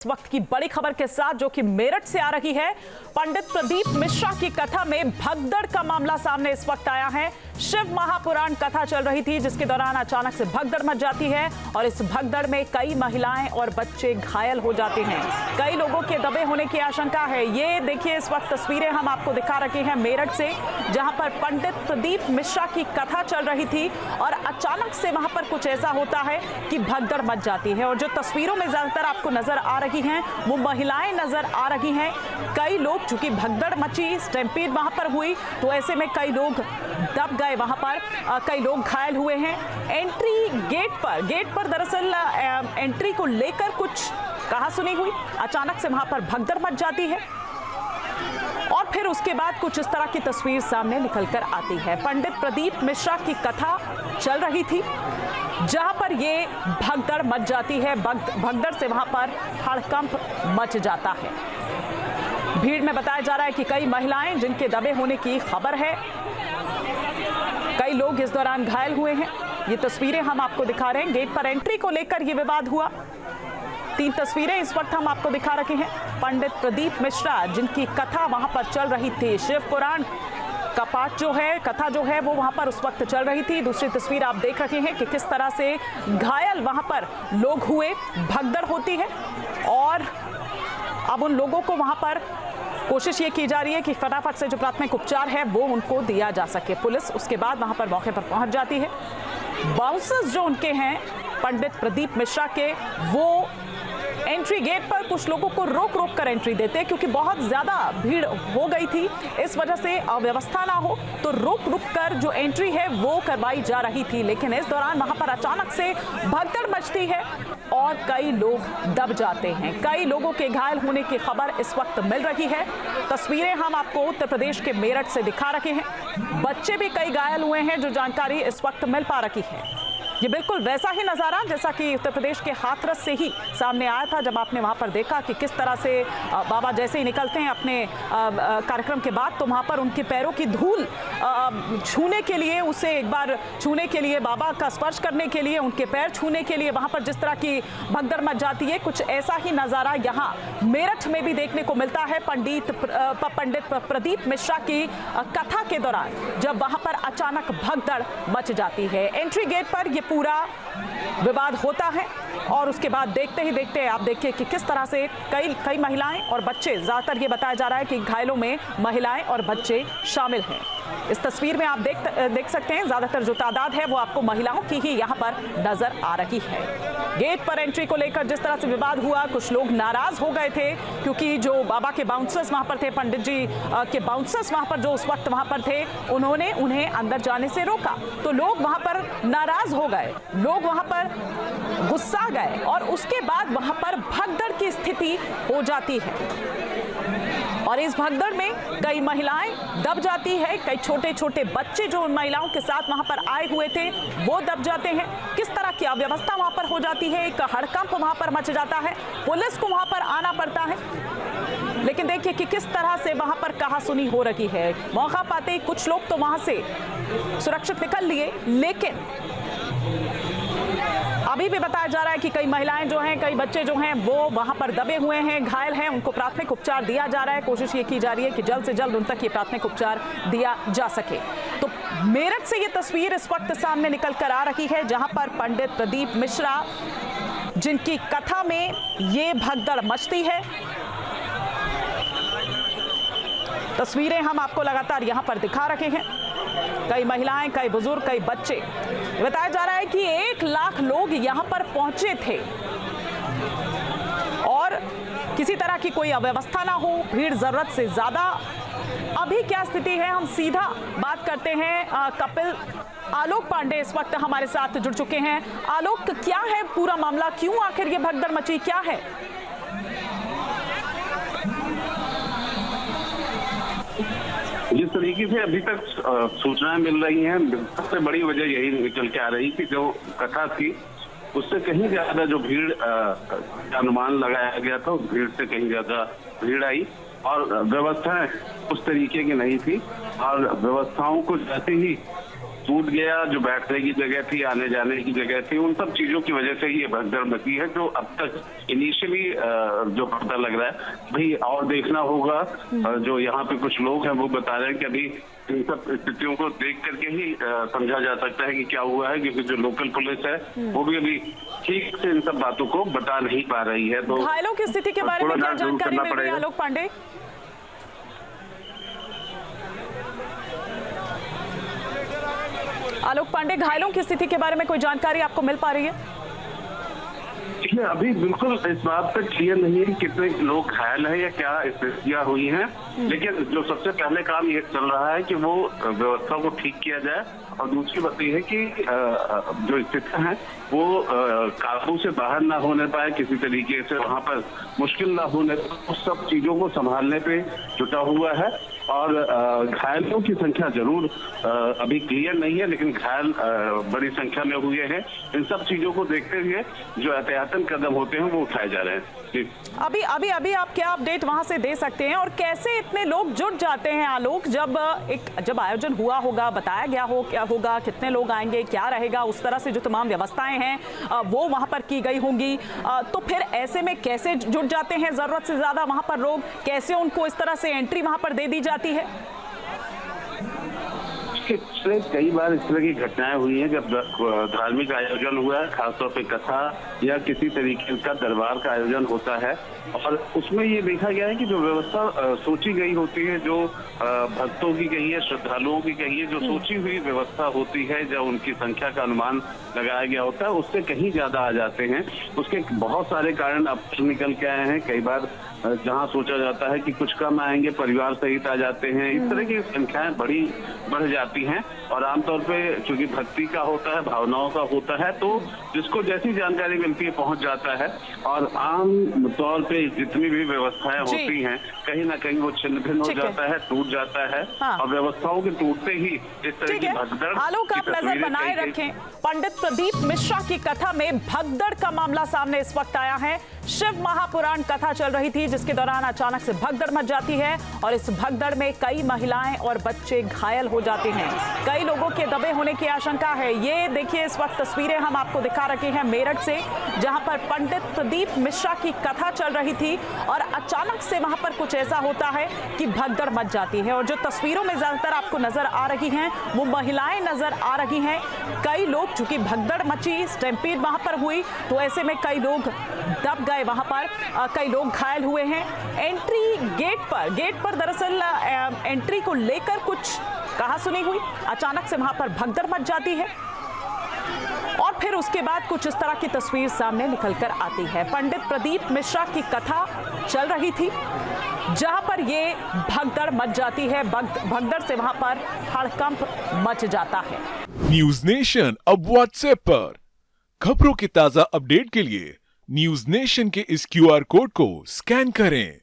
इस वक्त की बड़ी खबर के साथ जो कि मेरठ से आ रही है। पंडित प्रदीप मिश्रा की कथा में भगदड़ का मामला सामने इस वक्त आया है। शिव महापुराण कथा चल रही थी जिसके दौरान अचानक से भगदड़ मच जाती है और इस भगदड़ में कई महिलाएं और बच्चे घायल हो जाते हैं। कई लोगों के दबे होने की आशंका है। ये देखिए इस वक्त तस्वीरें हम आपको दिखा रहे हैं मेरठ से, जहां पर पंडित प्रदीप मिश्रा की कथा चल रही थी और अचानक से वहां पर कुछ ऐसा होता है कि भगदड़ मच जाती है। और जो तस्वीरों में ज्यादातर आपको नजर आ रही हैं वो महिलाएं नजर आ रही हैं। कई लोग, चूंकि भगदड़ मची, स्टैम्पीड वहां पर हुई, तो ऐसे में कई लोग दब गए वहां पर, कई लोग घायल हुए हैं। एंट्री गेट पर दरअसल एंट्री को लेकर कुछ कहा सुनी हुई, अचानक से वहां पर भगदड़ मच जाती है और फिर उसके बाद कुछ इस तरह की तस्वीर सामने निकल कर आती है। पंडित प्रदीप मिश्रा की कथा चल रही थी जहां पर ये भगदड़ मच जाती है। भगदड़ से वहां पर हड़कंप मच जाता है। भीड़ में बताया जा रहा है कि कई महिलाएं जिनके दबे होने की खबर है, कई लोग इस दौरान घायल हुए हैं। ये तस्वीरें हम आपको दिखा रहे हैं। गेट पर एंट्री को लेकर ये विवाद हुआ। 3 तस्वीरें इस वक्त हम आपको दिखा रखे हैं। पंडित प्रदीप मिश्रा जिनकी कथा वहां पर चल रही थी, शिव पुराण का पाठ जो है, कथा जो है वो वहां पर उस वक्त चल रही थी। दूसरी तस्वीर आप देख रहे हैं कि किस तरह से घायल वहां पर लोग हुए, भगदड़ होती है और अब उन लोगों को वहां पर कोशिश ये की जा रही है कि फटाफट से जो प्राथमिक उपचार है वो उनको दिया जा सके। पुलिस उसके बाद वहां पर मौके पर पहुंच जाती है। बाउंसर्स जो उनके हैं पंडित प्रदीप मिश्रा के, वो एंट्री गेट पर कुछ लोगों को रोक कर एंट्री देते, क्योंकि बहुत ज्यादा भीड़ हो गई थी, इस वजह से अव्यवस्था ना हो तो रोक कर जो एंट्री है वो करवाई जा रही थी। लेकिन इस दौरान वहां पर अचानक से भगदड़ मचती है और कई लोग दब जाते हैं। कई लोगों के घायल होने की खबर इस वक्त मिल रही है। तस्वीरें हम आपको उत्तर प्रदेश के मेरठ से दिखा रखे हैं। बच्चे भी कई घायल हुए हैं, जो जानकारी इस वक्त मिल पा रही है। ये बिल्कुल वैसा ही नज़ारा जैसा कि उत्तर प्रदेश के हाथरस से ही सामने आया था, जब आपने वहां पर देखा कि किस तरह से बाबा जैसे ही निकलते हैं अपने कार्यक्रम के बाद, तो वहां पर उनके पैरों की धूल छूने के लिए, उसे एक बार छूने के लिए, बाबा का स्पर्श करने के लिए, उनके पैर छूने के लिए वहां पर जिस तरह की भगदड़ मच जाती है, कुछ ऐसा ही नज़ारा यहाँ मेरठ में भी देखने को मिलता है। पंडित प्रदीप मिश्रा की कथा के दौरान जब वहां पर अचानक भगदड़ मच जाती है। एंट्री गेट पर ये पूरा विवाद होता है और उसके बाद देखते ही देखते आप देखिए कि किस तरह से कई महिलाएं और बच्चे, ज्यादातर ये बताया जा रहा है कि घायलों में महिलाएं और बच्चे शामिल हैं। इस तस्वीर में आप देख सकते हैं ज्यादातर जो तादाद है वो आपको महिलाओं की ही यहाँ पर नजर आ रही है। गेट पर एंट्री को लेकर जिस तरह से विवाद हुआ, कुछ लोग नाराज हो गए थे क्योंकि जो बाबा के बाउंसर्स वहां पर थे, पंडित जी के बाउंसर्स वहां पर जो उस वक्त वहां पर थे, उन्होंने उन्हें अंदर जाने से रोका, तो लोग वहां पर नाराज हो गए, लोग वहां पर गुस्सा गए और उसके बाद वहां पर भगदड़ की स्थिति हो जाती है। और इस भगदड़ में कई महिलाएं दब जाती है, कई छोटे छोटे बच्चे जो उन महिलाओं के साथ वहां पर आए हुए थे वो दब जाते हैं। किस तरह की अव्यवस्था वहां पर हो जाती है, एक हड़कंप वहां पर मच जाता है, पुलिस को वहां पर आना पड़ता है। लेकिन देखिए कि किस तरह से वहां पर कहासुनी हो रही है। मौका पाते ही कुछ लोग तो वहां से सुरक्षित निकल लिए, लेकिन अभी भी बताया जा रहा है कि कई महिलाएं जो हैं, कई बच्चे जो हैं वो वहां पर दबे हुए हैं, घायल हैं, उनको प्राथमिक उपचार दिया जा रहा है। कोशिश ये की जा रही है कि जल्द से जल्द उन तक ये प्राथमिक उपचार दिया जा सके। तो मेरठ से ये तस्वीर इस वक्त सामने निकल कर आ रही है, जहां पर पंडित प्रदीप मिश्रा जिनकी कथा में ये भगदड़ मचती है। तस्वीरें हम आपको लगातार यहां पर दिखा रहे हैं। कई महिलाएं, कई बुजुर्ग, कई बच्चे, बताया जा रहा है कि 1 लाख लोग यहां पर पहुंचे थे और किसी तरह की कोई अव्यवस्था ना हो, भीड़ जरूरत से ज्यादा। अभी क्या स्थिति है, हम सीधा बात करते हैं। कपिल आलोक पांडे इस वक्त हमारे साथ जुड़ चुके हैं। आलोक, क्या है पूरा मामला, क्यों आखिर ये भगदड़ मची, क्या है? जिस तरीके से अभी तक सूचनाएं मिल रही हैं, सबसे बड़ी वजह यही निकल के आ रही कि जो कथा थी उससे कहीं ज्यादा जो भीड़ अनुमान लगाया गया था, उस भीड़ से कहीं ज्यादा भीड़ आई और व्यवस्थाएं उस तरीके की नहीं थी। और व्यवस्थाओं को जैसे ही टूट गया, जो बैठने की जगह थी, आने जाने की जगह थी, उन सब चीजों की वजह से ही ये भगदड़ मची है, जो अब तक इनिशियली जो पता लग रहा है। भाई और देखना होगा, जो यहाँ पे कुछ लोग हैं वो बता रहे हैं कि अभी इन सब स्थितियों को देख करके ही समझा जा सकता है कि क्या हुआ है, क्योंकि जो लोकल पुलिस है वो भी अभी ठीक से इन सब बातों को बता नहीं पा रही है। तो घायलों की स्थिति के बारे में क्या जानकारी मिल रही है आलोक पांडे? आलोक पांडे, घायलों की स्थिति के बारे में कोई जानकारी आपको मिल पा रही है? देखिए, अभी बिल्कुल इस बात पर क्लियर नहीं है कि कितने लोग घायल हैं या क्या स्थितियां हुई हैं, लेकिन जो सबसे पहले काम ये चल रहा है कि वो व्यवस्था को ठीक किया जाए, और दूसरी बात यह है कि जो स्थितियां हैं वो काबू से बाहर ना होने पाए, किसी तरीके से वहां पर मुश्किल ना होने पाए, उस सब चीजों को संभालने पे जुटा हुआ है। और घायलों की संख्या जरूर अभी क्लियर नहीं है, लेकिन घायल बड़ी संख्या में हुए हैं। इन सब चीजों को देखते हुए जो एहतियातन कदम होते हैं वो उठाए जा रहे हैं। अभी अभी अभी आप क्या अपडेट वहां से दे सकते हैं, और कैसे इतने लोग जुट जाते हैं आलोक? जब आयोजन हुआ होगा, बताया गया हो क्या होगा, कितने लोग आएंगे, क्या रहेगा, उस तरह से जो तमाम व्यवस्थाएं हैं वो वहां पर की गई होंगी, तो फिर ऐसे में कैसे जुट जाते हैं जरूरत से ज्यादा वहां पर लोग? कैसे उनको इस तरह से एंट्री वहां पर दे दी जाती है? पिछले कई बार इस तरह की घटनाएं हुई हैं जब धार्मिक आयोजन हुआ है, खासतौर पे कथा या किसी तरीके का दरबार का आयोजन होता है, और उसमें ये देखा गया है कि जो व्यवस्था सोची गई होती है, जो भक्तों की कहिए, श्रद्धालुओं की कहिए, जो सोची हुई व्यवस्था होती है, जब उनकी संख्या का अनुमान लगाया गया होता है, उससे कहीं ज्यादा आ जाते हैं। उसके बहुत सारे कारण अब निकल के आए हैं। कई बार जहां सोचा जाता है कि कुछ कम आएंगे, परिवार सहित आ जाते हैं। इस तरह की संख्याएं बढ़ जाती हैं, और आमतौर पे चूंकि भक्ति का होता है, भावनाओं का होता है, तो जिसको जैसी जानकारी मिलती है पहुंच जाता है, और आम तौर पे जितनी भी व्यवस्थाएं होती हैं कहीं ना कहीं वो छिन्न भिन्न हो जाता है, टूट जाता है। हाँ। और व्यवस्थाओं के टूटते ही इस तरह की भगदड़। आलोक, आप नजर बनाए रखें, पंडित प्रदीप मिश्रा की कथा में भगदड़ का मामला सामने इस वक्त आया है। शिव महापुराण कथा चल रही थी, जिसके दौरान अचानक से भगदड़ मच जाती है, और इस भगदड़ में कई महिलाएं और बच्चे घायल हो जाते हैं। कई लोगों के दबे होने की आशंका है। ये देखिए, इस वक्त तस्वीरें हम आपको दिखा रखे हैं मेरठ से, जहां पर पंडित प्रदीप मिश्रा की कथा चल रही थी, और अचानक से वहां पर कुछ ऐसा होता है कि भगदड़ मच जाती है। और जो तस्वीरों में ज्यादातर आपको नजर आ रही हैं वो महिलाएं नजर आ रही हैं। कई लोग, चूंकि भगदड़ मची, स्टैम्पीड वहां पर हुई, तो ऐसे में कई लोग दब गए वहां पर, कई लोग घायल हुए हैं। एंट्री गेट पर दरअसल एंट्री को लेकर कुछ कहा सुनी हुई, अचानक से वहां पर भगदड़ मच जाती है, और फिर उसके बाद कुछ इस तरह की तस्वीर सामने निकल कर आती है। पंडित प्रदीप मिश्रा की कथा चल रही थी, जहां पर ये भगदड़ मच जाती है। भगदड़ से वहां पर हड़कंप मच जाता है। न्यूज नेशन अब व्हाट्सएप पर खबरों के ताजा अपडेट के लिए न्यूज नेशन के इस QR कोड को स्कैन करें।